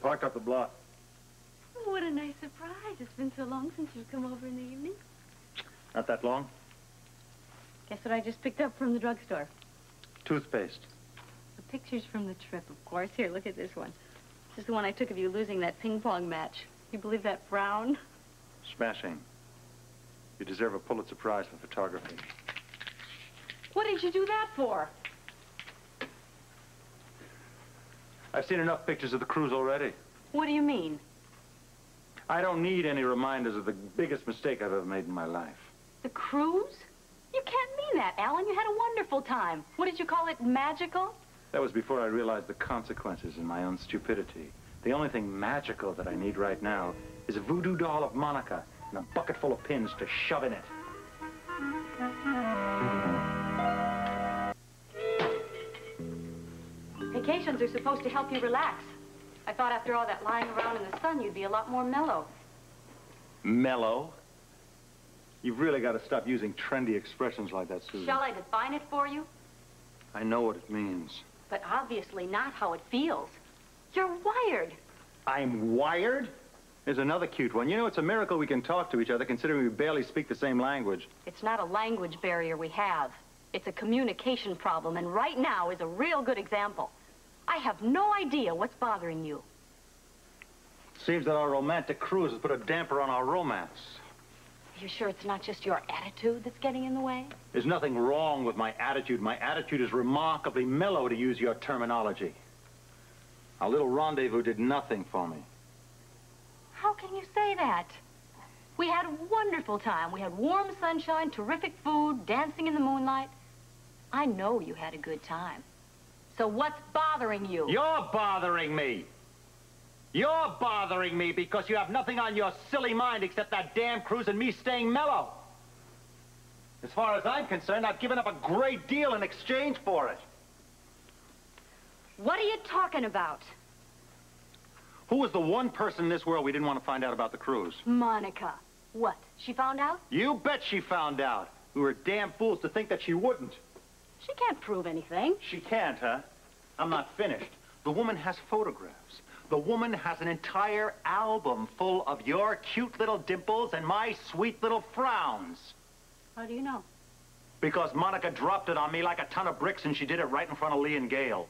parked up the block. Oh, what a nice surprise. It's been so long since you've come over in the evening. Not that long. Guess what I just picked up from the drugstore? Toothpaste. The pictures from the trip, of course. Here, look at this one. This is the one I took of you losing that ping pong match. You believe that frown? Smashing. You deserve a Pulitzer Prize for photography. What did you do that for? I've seen enough pictures of the cruise already. What do you mean? I don't need any reminders of the biggest mistake I've ever made in my life. The cruise? You can't mean that, Alan. You had a wonderful time. What did you call it? Magical? That was before I realized the consequences in my own stupidity. The only thing magical that I need right now is a voodoo doll of Monica and a bucket full of pins to shove in it. Vacations are supposed to help you relax. I thought after all that lying around in the sun, you'd be a lot more mellow. Mellow? You've really got to stop using trendy expressions like that, Susan. Shall I define it for you? I know what it means. But obviously not how it feels. You're wired. I'm wired? There's another cute one. You know, it's a miracle we can talk to each other, considering we barely speak the same language. It's not a language barrier we have. It's a communication problem, and right now is a real good example. I have no idea what's bothering you. Seems that our romantic cruise has put a damper on our romance. Are you sure it's not just your attitude that's getting in the way? There's nothing wrong with my attitude. My attitude is remarkably mellow, to use your terminology. Our little rendezvous did nothing for me. How can you say that? We had a wonderful time. We had warm sunshine, terrific food, dancing in the moonlight. I know you had a good time. So what's bothering you? You're bothering me. You're bothering me because you have nothing on your silly mind except that damn cruise and me staying mellow. As far as I'm concerned, I've given up a great deal in exchange for it. What are you talking about? Who was the one person in this world we didn't want to find out about the cruise? Monica. What? She found out? You bet she found out. We were damn fools to think that she wouldn't. She can't prove anything. She can't, huh? I'm not finished. The woman has photographs. The woman has an entire album full of your cute little dimples and my sweet little frowns. How do you know? Because Monica dropped it on me like a ton of bricks, and she did it right in front of Lee and Gail.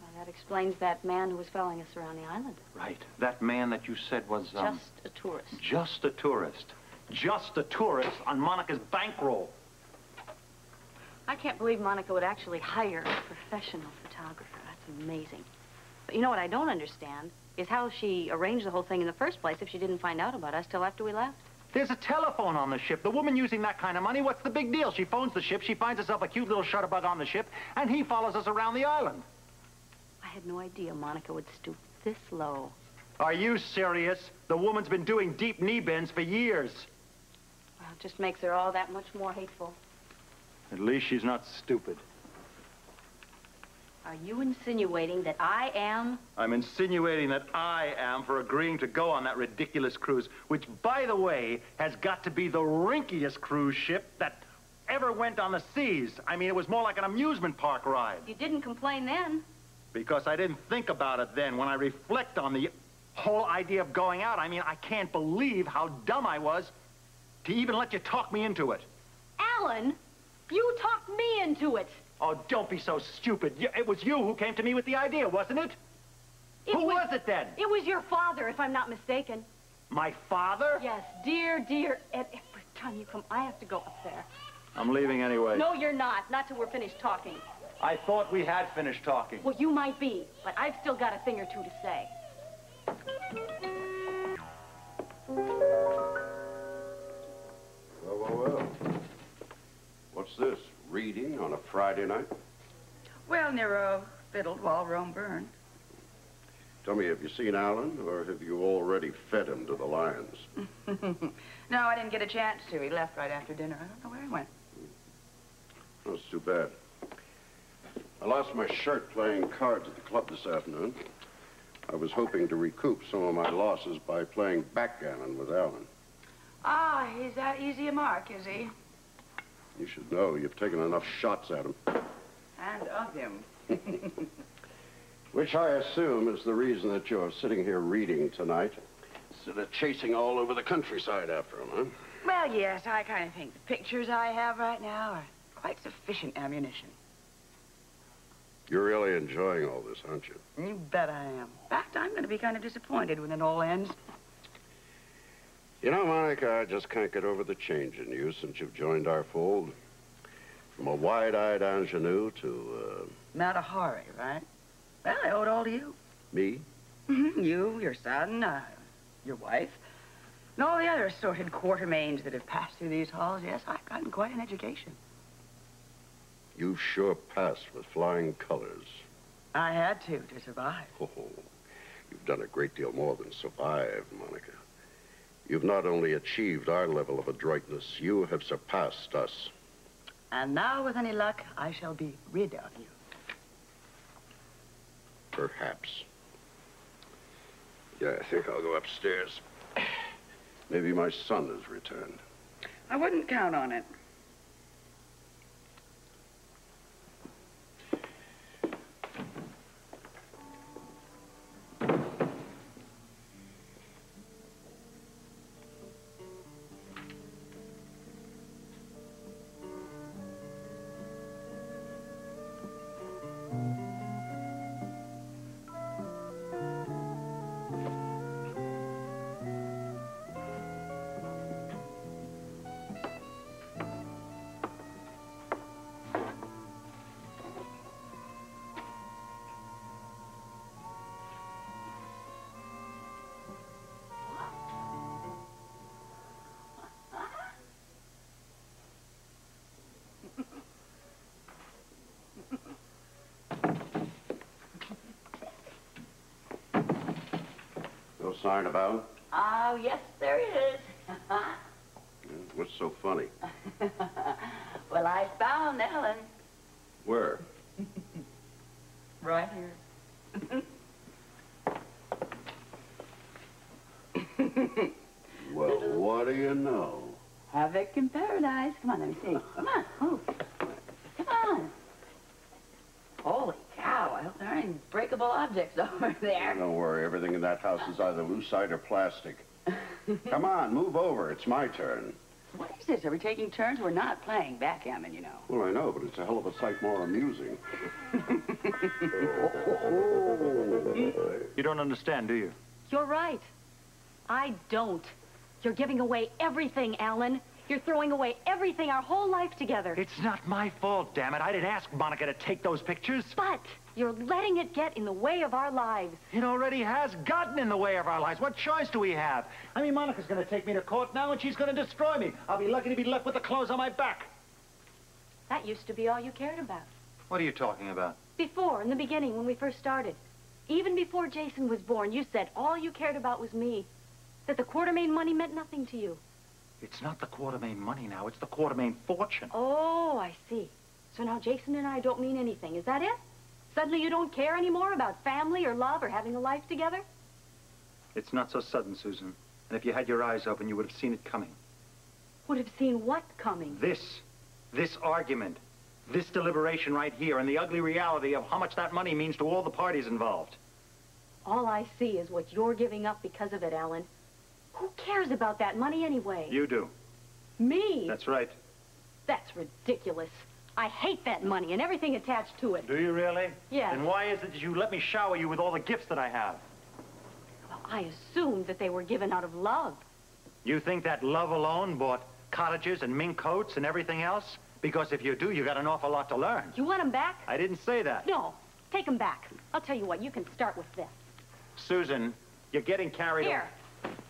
Well, that explains that man who was following us around the island. Right. That man that you said was, Just a tourist. Just a tourist. Just a tourist on Monica's bankroll. I can't believe Monica would actually hire a professional photographer. That's amazing. But you know what I don't understand is how she arranged the whole thing in the first place if she didn't find out about us till after we left. There's a telephone on the ship. The woman using that kind of money, what's the big deal? She phones the ship, she finds herself a cute little shutterbug on the ship, and he follows us around the island. I had no idea Monica would stoop this low. Are you serious? The woman's been doing deep knee bends for years. Well, it just makes her all that much more hateful. At least she's not stupid. Are you insinuating that I am? I'm insinuating that I am for agreeing to go on that ridiculous cruise, which, by the way, has got to be the rinkiest cruise ship that ever went on the seas. I mean, it was more like an amusement park ride. You didn't complain then. Because I didn't think about it then. When I reflect on the whole idea of going out, I mean, I can't believe how dumb I was to even let you talk me into it. Alan, you talked me into it. Oh, don't be so stupid. It was you who came to me with the idea, wasn't it? Who was it then? It was your father, if I'm not mistaken. My father? Yes, dear, dear Ed. Every time you come, I have to go up there. I'm leaving anyway. No, you're not. Not till we're finished talking. I thought we had finished talking. Well, you might be, but I've still got a thing or two to say. Well. What's this? Reading on a Friday night? Well, Nero fiddled while Rome burned. Tell me, have you seen Alan, or have you already fed him to the lions? No, I didn't get a chance to. He left right after dinner. I don't know where he went. Oh, it's too bad. I lost my shirt playing cards at the club this afternoon. I was hoping to recoup some of my losses by playing backgammon with Alan. Ah, he's that easy a mark, is he? You should know. You've taken enough shots at him. And of him. Which I assume is the reason that you're sitting here reading tonight, instead of chasing all over the countryside after him, huh? Well, yes, I kind of think the pictures I have right now are quite sufficient ammunition. You're really enjoying all this, aren't you? You bet I am. In fact, I'm going to be kind of disappointed when it all ends. You know, Monica, I just can't get over the change in you since you've joined our fold. From a wide-eyed ingenue to, Matahari, right? Well, I owe it all to you. me? You, your son, your wife, and all the other assorted quartermains that have passed through these halls. Yes, I've gotten quite an education. You've sure passed with flying colors. I had to survive. Oh, you've done a great deal more than survive, Monica. You've not only achieved our level of adroitness, you have surpassed us. And now, with any luck, I shall be rid of you. Perhaps. Yeah, I think I'll go upstairs. Maybe my son has returned. I wouldn't count on it. No sign about? Oh, yes, there is. What's so funny? Well, I found Ellen. Where? Right here. Well, what do you know? Havoc in paradise. Come on, let me see. Come on, move. Come on. Holy cow, I hope there aren't any breakable objects over there. Don't worry, everything in that house is either lucite or plastic. Come on, move over. It's my turn. What is this? Are we taking turns? We're not playing backgammon, you know. Well, I know, but it's a hell of a sight more amusing. You don't understand, do you? You're right. I don't. You're giving away everything, Alan. You're throwing away everything, our whole life together. It's not my fault, damn it. I didn't ask Monica to take those pictures. But you're letting it get in the way of our lives. It already has gotten in the way of our lives. What choice do we have? I mean, Monica's going to take me to court now, and she's going to destroy me. I'll be lucky to be left with the clothes on my back. That used to be all you cared about. What are you talking about? Before, in the beginning, when we first started. Even before Jason was born, you said all you cared about was me. That the Quartermain money meant nothing to you. It's not the Quartermain money now. It's the Quartermain fortune. Oh, I see. So now Jason and I don't mean anything. Is that it? Suddenly you don't care anymore about family or love or having a life together? It's not so sudden, Susan. And if you had your eyes open, you would have seen it coming. Would have seen what coming? This argument, this deliberation right here, and the ugly reality of how much that money means to all the parties involved. All I see is what you're giving up because of it, Alan. Who cares about that money anyway? You do. Me? That's right. That's ridiculous. I hate that money and everything attached to it. Do you really? Yes. Then why is it that you let me shower you with all the gifts that I have? Well, I assumed that they were given out of love. You think that love alone bought cottages and mink coats and everything else? Because if you do, you got an awful lot to learn. You want them back? I didn't say that. No. Take them back. I'll tell you what, you can start with this. Susan, you're getting carried Here.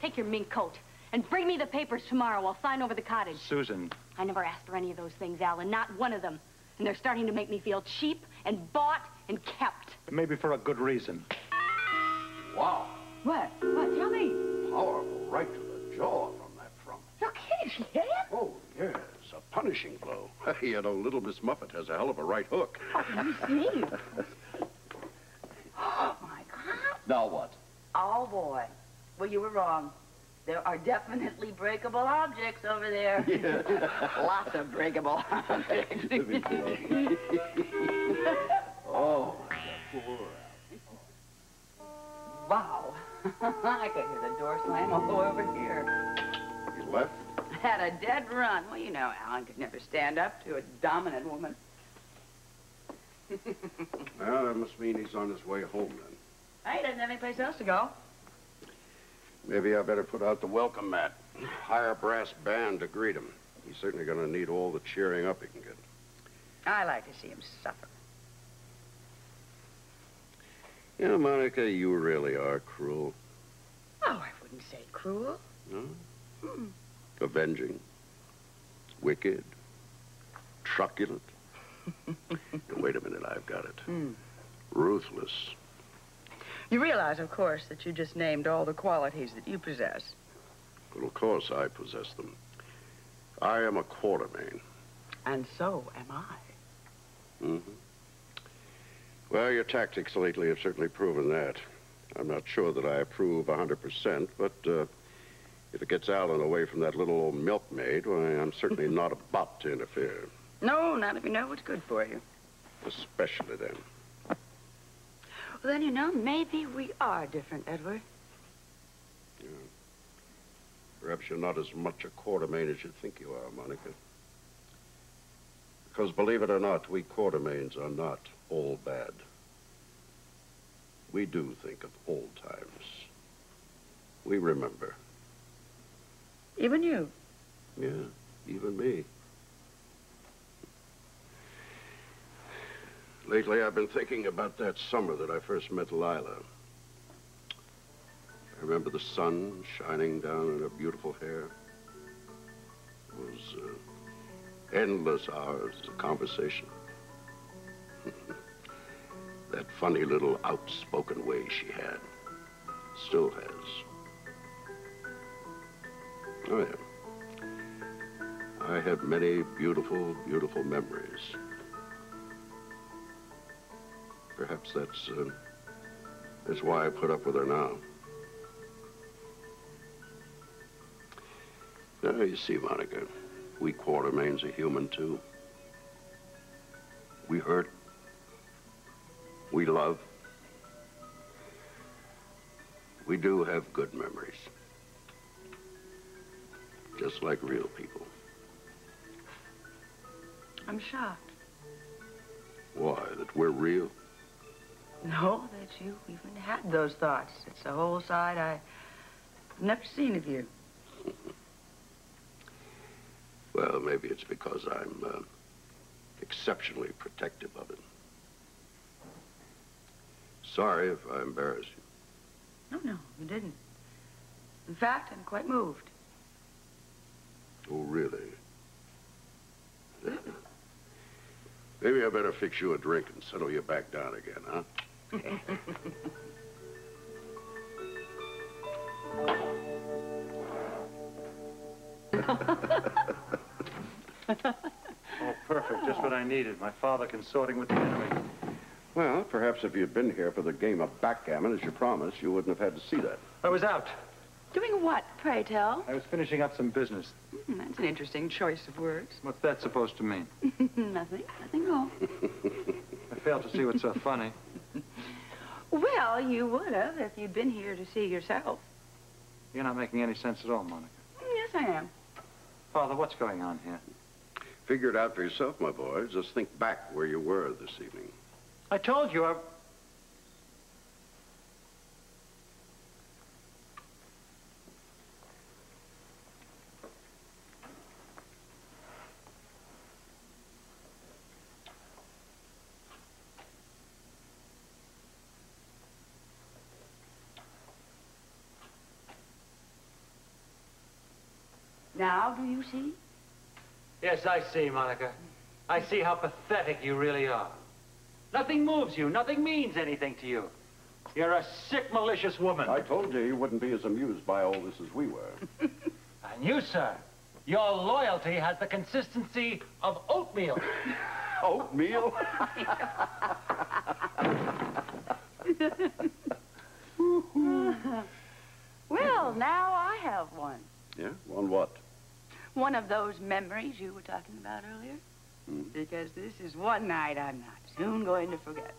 Take your mink coat and bring me the papers tomorrow. I'll sign over the cottage. Susan. I never asked for any of those things, Alan. Not one of them. And they're starting to make me feel cheap and bought and kept. Maybe for a good reason. Wow. What? What? Tell me. Powerful right to the jaw from that front. You're kidding. She hit him? Oh, yes. A punishing blow. You know, little Miss Muffet has a hell of a right hook. Oh, let me see. Oh, my God. Now what? Oh, boy. Well, you were wrong. There are definitely breakable objects over there. Yeah. Lots of breakable objects. Oh, the poor. Wow. I could hear the door slam all the way over here. He left? Had a dead run. Well, you know, Alan could never stand up to a dominant woman. Well, that must mean he's on his way home, then. Hey, he doesn't have any place else to go. Maybe I better put out the welcome mat. Hire a brass band to greet him. He's certainly going to need all the cheering up he can get. I like to see him suffer. You know, Monica, you really are cruel. Oh, I wouldn't say cruel. No? Avenging. Wicked. Truculent. Wait a minute, I've got it. Ruthless. You realize, of course, that you just named all the qualities that you possess. Well, of course I possess them. I am a Quartermain. And so am I. Mm-hmm. Well, your tactics lately have certainly proven that. I'm not sure that I approve 100%, but if it gets Alan away from that little old milkmaid, why, I'm certainly not about to interfere. No, not if you know what's good for you. Especially then. Well, then, you know, maybe we are different, Edward. Yeah. Perhaps you're not as much a Quartermain as you think you are, Monica. Because, believe it or not, we Quartermains are not all bad. We do think of old times. We remember. Even you? Yeah, even me. Lately, I've been thinking about that summer that I first met Lila. I remember the sun shining down on her beautiful hair. It was endless hours of conversation. That funny little outspoken way she had. Still has. Oh, yeah. I had many beautiful, beautiful memories. Perhaps that's why I put up with her now. Now, you see, Monica, we Quartermains are human, too. We hurt. We love. We do have good memories. Just like real people. I'm shocked. Why? That we're real? No, that you even had those thoughts. It's a whole side I've never seen of you. Well, maybe it's because I'm exceptionally protective of it. Sorry if I embarrass you. No, you didn't. In fact, I'm quite moved. Oh, really? Maybe I better fix you a drink and settle you back down again, huh? Oh, perfect. Just what I needed. My father consorting with the enemy. Well, perhaps if you'd been here for the game of backgammon, as you promised, you wouldn't have had to see that. I was out. Doing what, pray tell? I was finishing up some business. That's an interesting choice of words. What's that supposed to mean? Nothing at all. I fail to see what's so funny. Well, you would have if you'd been here to see yourself. You're not making any sense at all, Monica. Yes, I am. Father, what's going on here? Figure it out for yourself, my boy. Just think back where you were this evening. I told you Now, do you see? Yes, I see, Monica. I see how pathetic you really are. Nothing moves you. Nothing means anything to you. You're a sick, malicious woman. I told you wouldn't be as amused by all this as we were. And you, sir, your loyalty has the consistency of oatmeal. Oatmeal? Well, now I have one. Yeah? On what? One of those memories you were talking about earlier. Because this is one night I'm not soon going to forget.